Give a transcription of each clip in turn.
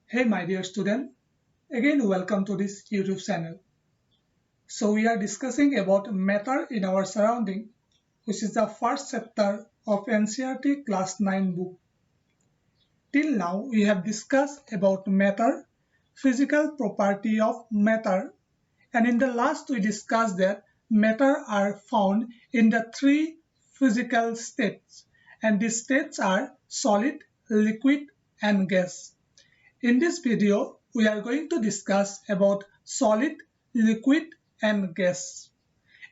Hey my dear student, again welcome to this YouTube channel. So we are discussing about matter in our surrounding, which is the first chapter of NCERT class 9 book. Till now we have discussed about matter, physical property of matter, and in the last we discussed that matter are found in the three physical states, and these states are solid, liquid and gas. In this video, we are going to discuss about solid, liquid and gas.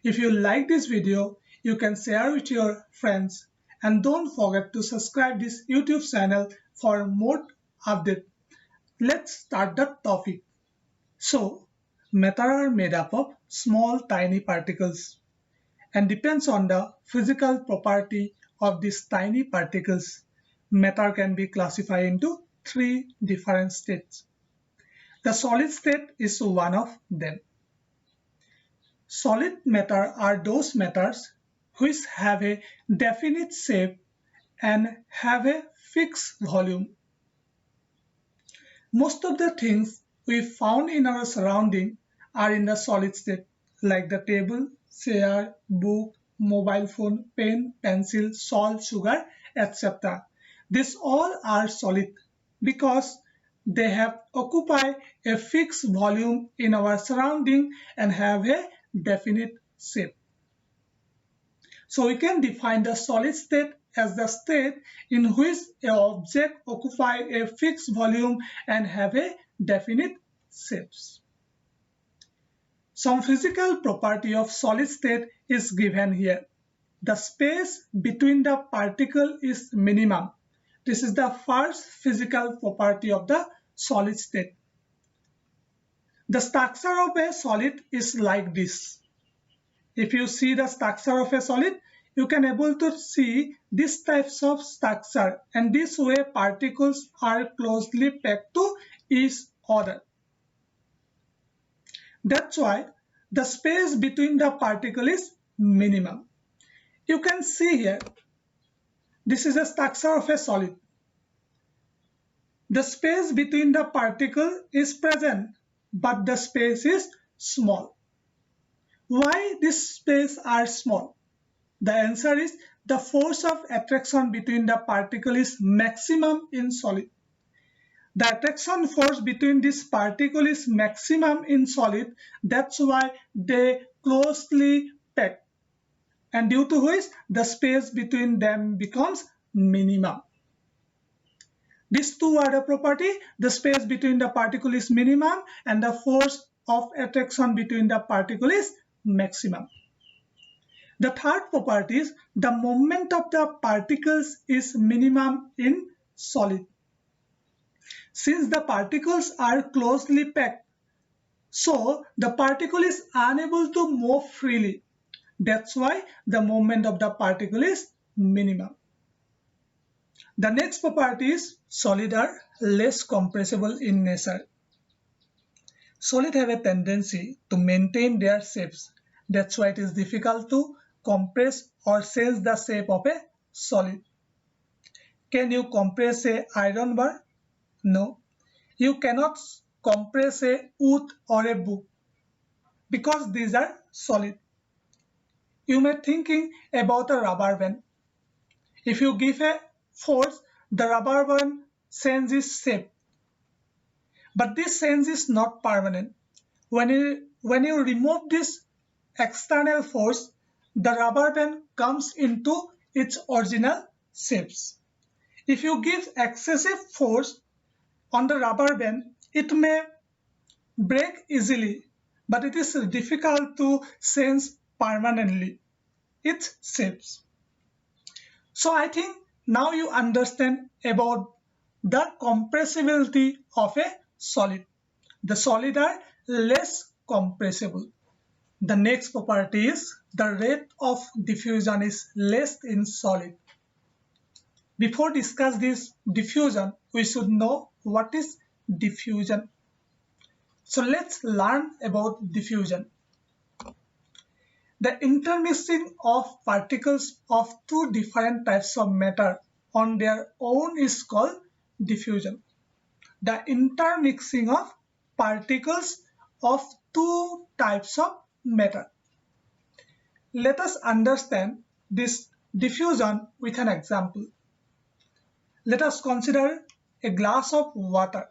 If you like this video, you can share with your friends and don't forget to subscribe this YouTube channel for more updates. Let's start the topic. So, matter are made up of small tiny particles and depends on the physical property of these tiny particles. Matter can be classified into three different states. The solid state is one of them. Solid matter are those matters which have a definite shape and have a fixed volume. Most of the things we found in our surrounding are in the solid state, like the table, chair, book, mobile phone, pen, pencil, salt, sugar, etc. These all are solid because they have occupy a fixed volume in our surrounding and have a definite shape. So we can define the solid state as the state in which an object occupy a fixed volume and have a definite shapes. Some physical property of solid state is given here. The space between the particle is minimum. This is the first physical property of the solid state. The structure of a solid is like this. If you see the structure of a solid, you can able to see these types of structure, and this way particles are closely packed to each other. That's why the space between the particle is minimum. You can see here, this is the structure of a solid. The space between the particle is present, but the space is small. Why these spaces are small? The answer is the force of attraction between the particle is maximum in solid. The attraction force between this particle is maximum in solid. That's why they closely pack, and due to which the space between them becomes minimum. These two are the property. The space between the particle is minimum and the force of attraction between the particle is maximum. The third property is the moment of the particles is minimum in solid. Since the particles are closely packed, so the particle is unable to move freely. That's why the moment of the particle is minimum. The next property is solid are less compressible in nature. Solid have a tendency to maintain their shapes. That's why it is difficult to compress or change the shape of a solid. Can you compress a iron bar? No. You cannot compress a wood or a book because these are solid. You may thinking about a rubber band. If you give a force, the rubber band changes shape. But this change is not permanent. When you remove this external force, the rubber band comes into its original shapes. If you give excessive force on the rubber band, it may break easily, but it is difficult to change permanently its shapes. So I think now you understand about the compressibility of a solid. The solid are less compressible. The next property is the rate of diffusion is less in solid. Before discuss this diffusion, we should know what is diffusion. So let's learn about diffusion. The intermixing of particles of two different types of matter on their own is called diffusion. The intermixing of particles of two types of matter. Let us understand this diffusion with an example. Let us consider a glass of water.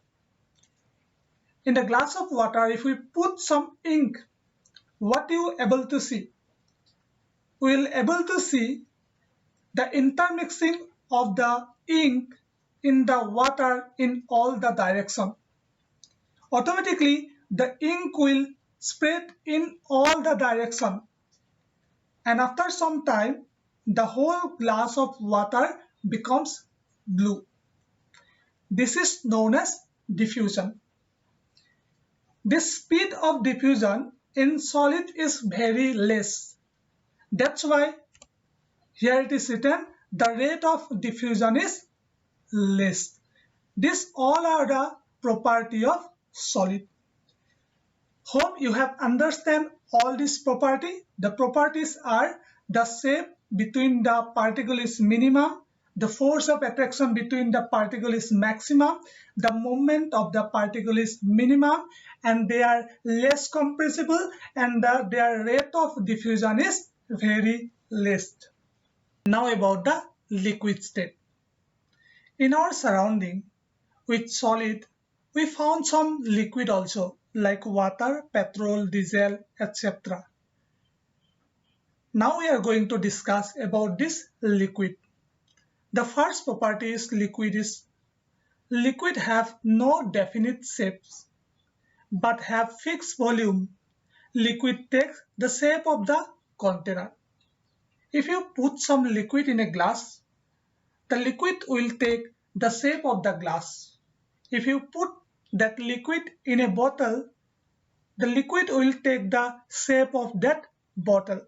In the glass of water, if we put some ink, what you able to see? We will able to see the intermixing of the ink in the water in all the direction. Automatically, the ink will spread in all the direction, and after some time, the whole glass of water becomes blue. This is known as diffusion. This speed of diffusion in solid is very less. That's why here it is written the rate of diffusion is less. These all are the property of solid. Hope you have understand all these property. The properties are the shape between the particle is minimum, the force of attraction between the particle is maximum, the moment of the particle is minimum, and they are less compressible, and their rate of diffusion is very less. Now about the liquid state. In our surrounding with solid, we found some liquid also like water, petrol, diesel, etc. Now we are going to discuss about this liquid. The first property is liquid have no definite shapes but have fixed volume. Liquid takes the shape of the container. If you put some liquid in a glass, the liquid will take the shape of the glass. If you put that liquid in a bottle, the liquid will take the shape of that bottle.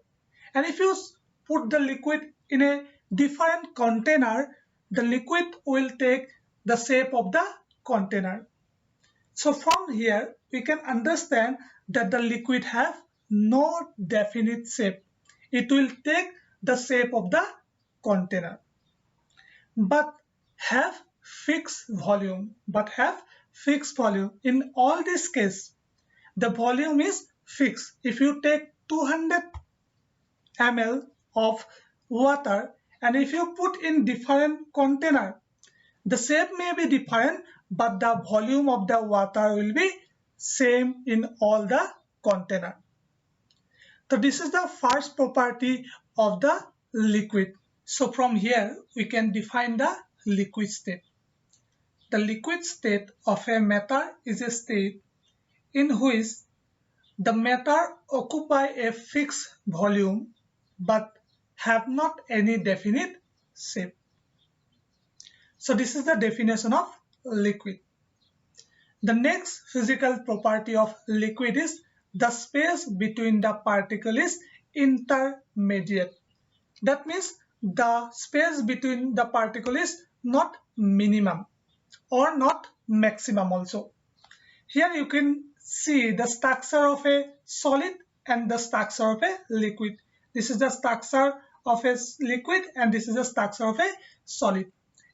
And if you put the liquid in a different container, the liquid will take the shape of the container. So from here, we can understand that the liquid have no definite shape. It will take the shape of the container, but have fixed volume. In all this case, the volume is fixed. If you take 200 ml of water and if you put in different container, the shape may be different, but the volume of the water will be same in all the container. So this is the first property of the liquid. So from here we can define the liquid state. The liquid state of a matter is a state in which the matter occupy a fixed volume but have not any definite shape. So this is the definition of liquid. The next physical property of liquid is the space between the particle is intermediate. That means the space between the particle is not minimum or not maximum also. Here you can see the structure of a solid and the structure of a liquid. This is the structure of a liquid and this is the structure of a solid.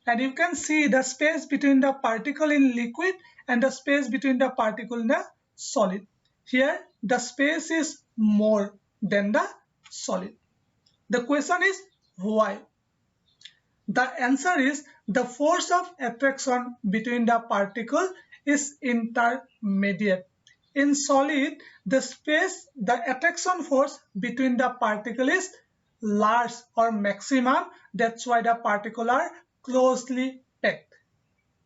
And you can see the space between the particle in liquid and the space between the particle in the solid. Here the space is more than the solid. The question is why? The answer is the force of attraction between the particle is intermediate. In solid, the attraction force between the particle is large or maximum. That's why the particles are closely packed.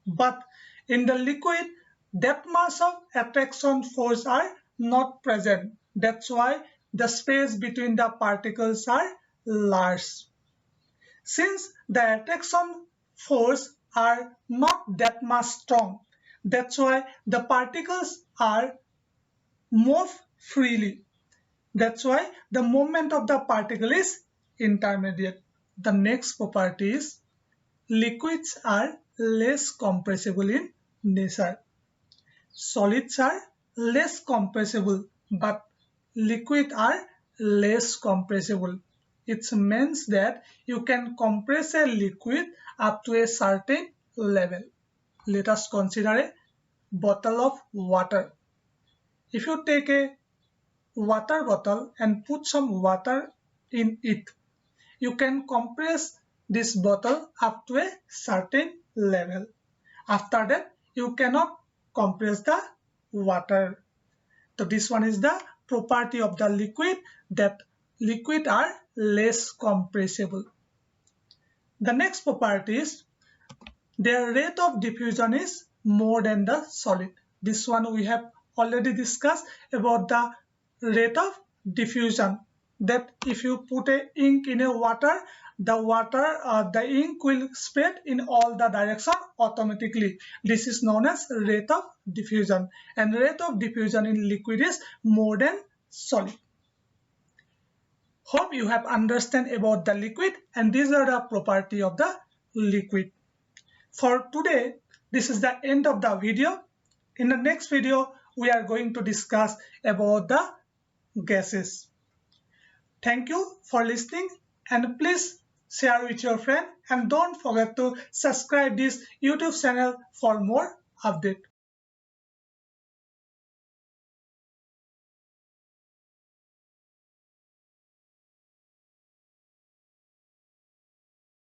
But in the liquid, that much of attraction force are not present. That's why the space between the particles are large. Since the attraction force are not that much strong, that's why the particles are move freely. That's why the movement of the particle is intermediate. The next property is liquids are less compressible in nature. Solids are less compressible, but liquids are less compressible. It means that you can compress a liquid up to a certain level. Let us consider a bottle of water. If you take a water bottle and put some water in it, you can compress this bottle up to a certain level. After that, you cannot compress the water. So this one is the property of the liquid, that liquid are less compressible. The next property is their rate of diffusion is more than the solid. This one we have already discussed about the rate of diffusion, that if you put a ink in a water, the ink will spread in all the direction automatically. This is known as rate of diffusion, and rate of diffusion in liquid is more than solid. Hope you have understand about the liquid, and these are the property of the liquid. For today, this is the end of the video. In the next video, we are going to discuss about the gases. Thank you for listening, and please share with your friend, and don't forget to subscribe this YouTube channel for more update.